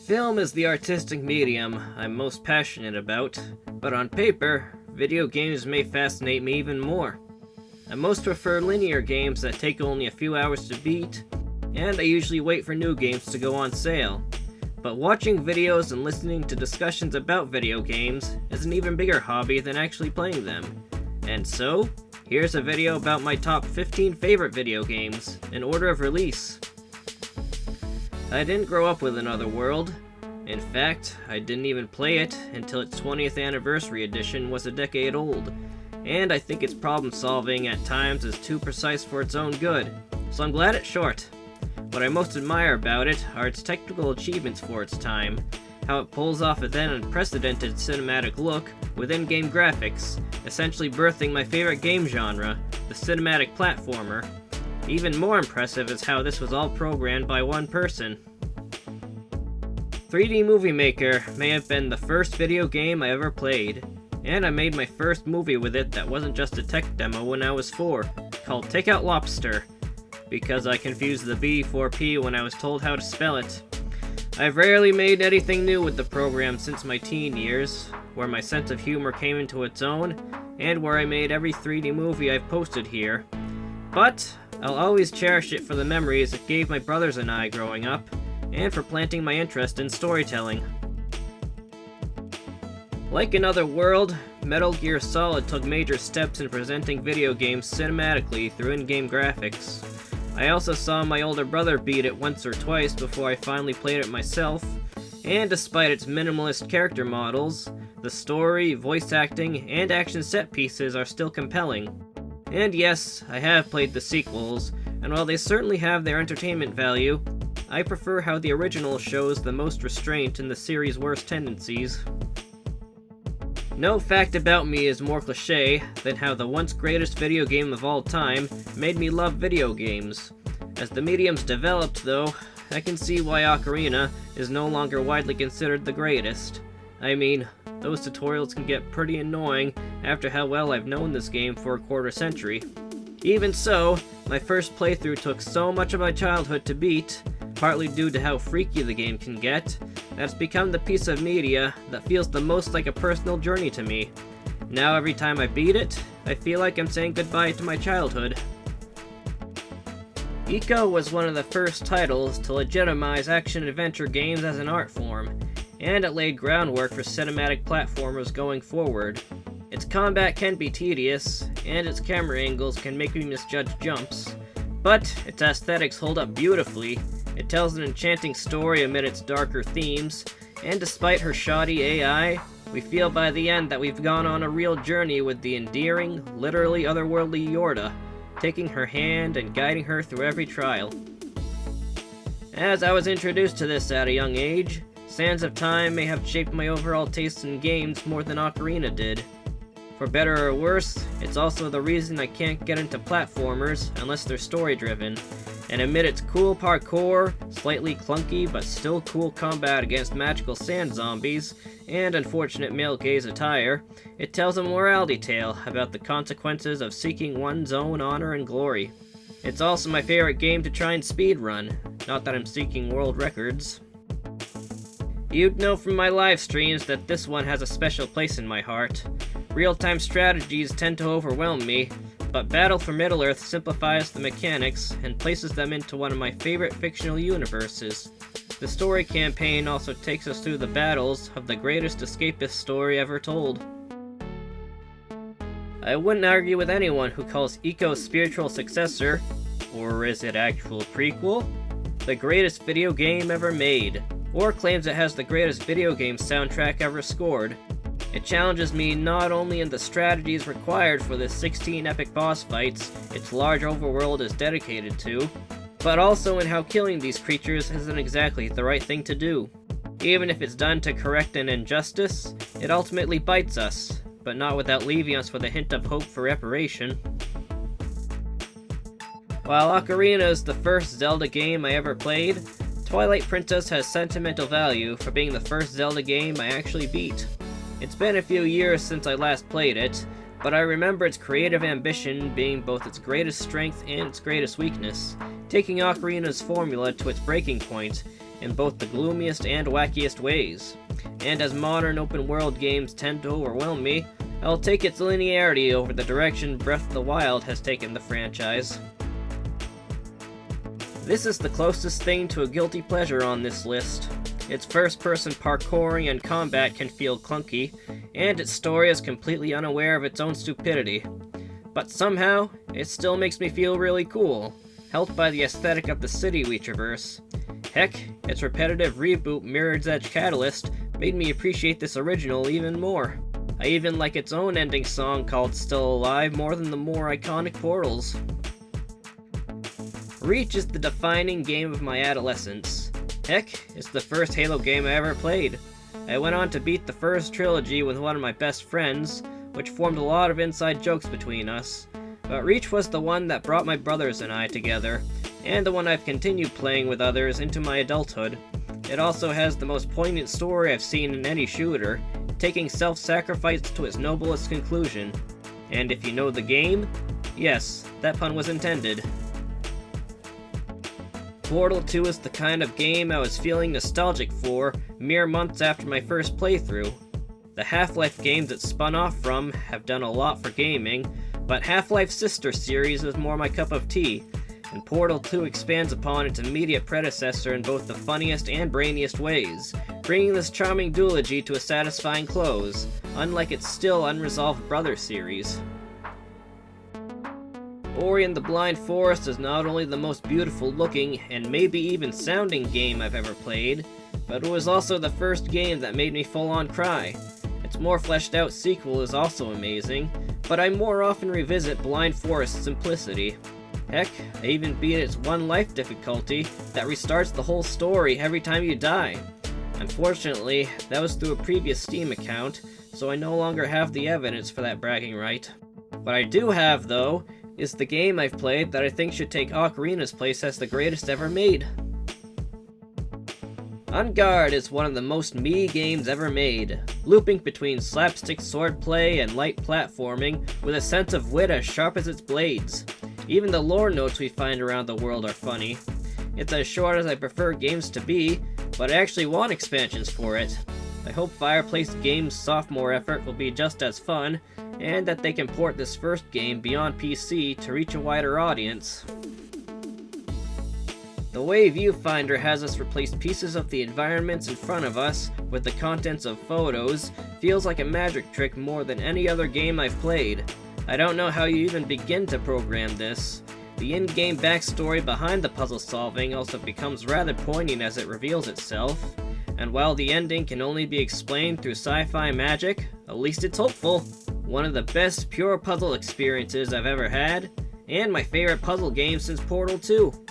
Film is the artistic medium I'm most passionate about, but on paper, video games may fascinate me even more. I most prefer linear games that take only a few hours to beat, and I usually wait for new games to go on sale. But watching videos and listening to discussions about video games is an even bigger hobby than actually playing them. And so, here's a video about my top 15 favorite video games, in order of release. I didn't grow up with Another World. In fact, I didn't even play it until its 20th anniversary edition was a decade old, and I think its problem solving at times is too precise for its own good, so I'm glad it's short. What I most admire about it are its technical achievements for its time, how it pulls off a then unprecedented cinematic look with in-game graphics, essentially birthing my favorite game genre, the cinematic platformer. Even more impressive is how this was all programmed by one person. 3D Movie Maker may have been the first video game I ever played, and I made my first movie with it that wasn't just a tech demo when I was 4, called Takeout Lobster, because I confused the B for P when I was told how to spell it. I've rarely made anything new with the program since my teen years, where my sense of humor came into its own, and where I made every 3D movie I've posted here. But I'll always cherish it for the memories it gave my brothers and I growing up, and for planting my interest in storytelling. Like Another World, Metal Gear Solid took major steps in presenting video games cinematically through in-game graphics. I also saw my older brother beat it once or twice before I finally played it myself, and despite its minimalist character models, the story, voice acting, and action set pieces are still compelling. And yes, I have played the sequels, and while they certainly have their entertainment value, I prefer how the original shows the most restraint in the series' worst tendencies. No fact about me is more cliché than how the once greatest video game of all time made me love video games. As the mediums developed, though, I can see why Ocarina is no longer widely considered the greatest. I mean, those tutorials can get pretty annoying after how well I've known this game for a quarter century. Even so, my first playthrough took so much of my childhood to beat, partly due to how freaky the game can get, that it's become the piece of media that feels the most like a personal journey to me. Now every time I beat it, I feel like I'm saying goodbye to my childhood. Ico was one of the first titles to legitimize action-adventure games as an art form, and it laid groundwork for cinematic platformers going forward. Its combat can be tedious, and its camera angles can make me misjudge jumps, but its aesthetics hold up beautifully. It tells an enchanting story amid its darker themes, and despite her shoddy AI, we feel by the end that we've gone on a real journey with the endearing, literally otherworldly Yorda, taking her hand and guiding her through every trial. As I was introduced to this at a young age, Sands of Time may have shaped my overall taste in games more than Ocarina did. For better or worse, it's also the reason I can't get into platformers unless they're story-driven, and amid its cool parkour, slightly clunky but still cool combat against magical sand zombies, and unfortunate male gaze attire, it tells a morality tale about the consequences of seeking one's own honor and glory. It's also my favorite game to try and speedrun, not that I'm seeking world records. You'd know from my live streams that this one has a special place in my heart. Real-time strategies tend to overwhelm me, but Battle for Middle-earth simplifies the mechanics and places them into one of my favorite fictional universes. The story campaign also takes us through the battles of the greatest escapist story ever told. I wouldn't argue with anyone who calls Ico's spiritual successor, or is it actual prequel, the greatest video game ever made, or claims it has the greatest video game soundtrack ever scored. It challenges me not only in the strategies required for the 16 epic boss fights its large overworld is dedicated to, but also in how killing these creatures isn't exactly the right thing to do. Even if it's done to correct an injustice, it ultimately bites us, but not without leaving us with a hint of hope for reparation. While Ocarina is the first Zelda game I ever played, Twilight Princess has sentimental value for being the first Zelda game I actually beat. It's been a few years since I last played it, but I remember its creative ambition being both its greatest strength and its greatest weakness, taking Ocarina's formula to its breaking point, in both the gloomiest and wackiest ways. And as modern open-world games tend to overwhelm me, I'll take its linearity over the direction Breath of the Wild has taken the franchise. This is the closest thing to a guilty pleasure on this list. Its first-person parkouring and combat can feel clunky, and its story is completely unaware of its own stupidity. But somehow, it still makes me feel really cool, helped by the aesthetic of the city we traverse. Heck, its repetitive reboot Mirror's Edge Catalyst made me appreciate this original even more. I even like its own ending song called Still Alive more than the more iconic Portals. Reach is the defining game of my adolescence. Heck, it's the first Halo game I ever played. I went on to beat the first trilogy with one of my best friends, which formed a lot of inside jokes between us. But Reach was the one that brought my brothers and I together, and the one I've continued playing with others into my adulthood. It also has the most poignant story I've seen in any shooter, taking self-sacrifice to its noblest conclusion. And if you know the game, yes, that pun was intended. Portal 2 is the kind of game I was feeling nostalgic for mere months after my first playthrough. The Half-Life games it spun off from have done a lot for gaming, but Half-Life's sister series is more my cup of tea, and Portal 2 expands upon its immediate predecessor in both the funniest and brainiest ways, bringing this charming duology to a satisfying close, unlike its still unresolved brother series. Ori and the Blind Forest is not only the most beautiful looking and maybe even sounding game I've ever played, but it was also the first game that made me full on cry. Its more fleshed out sequel is also amazing, but I more often revisit Blind Forest's simplicity. Heck, I even beat its one life difficulty that restarts the whole story every time you die. Unfortunately, that was through a previous Steam account, so I no longer have the evidence for that bragging right. What I do have, though, is the game I've played that I think should take Ocarina's place as the greatest ever made. On Guard is one of the most me games ever made, looping between slapstick swordplay and light platforming with a sense of wit as sharp as its blades. Even the lore notes we find around the world are funny. It's as short as I prefer games to be, but I actually want expansions for it. I hope Fireplace Games' sophomore effort will be just as fun, and that they can port this first game beyond PC to reach a wider audience. The way Viewfinder has us replace pieces of the environments in front of us with the contents of photos feels like a magic trick more than any other game I've played. I don't know how you even begin to program this. The in-game backstory behind the puzzle solving also becomes rather poignant as it reveals itself, and while the ending can only be explained through sci-fi magic, at least it's hopeful. One of the best pure puzzle experiences I've ever had, and my favorite puzzle game since Portal 2.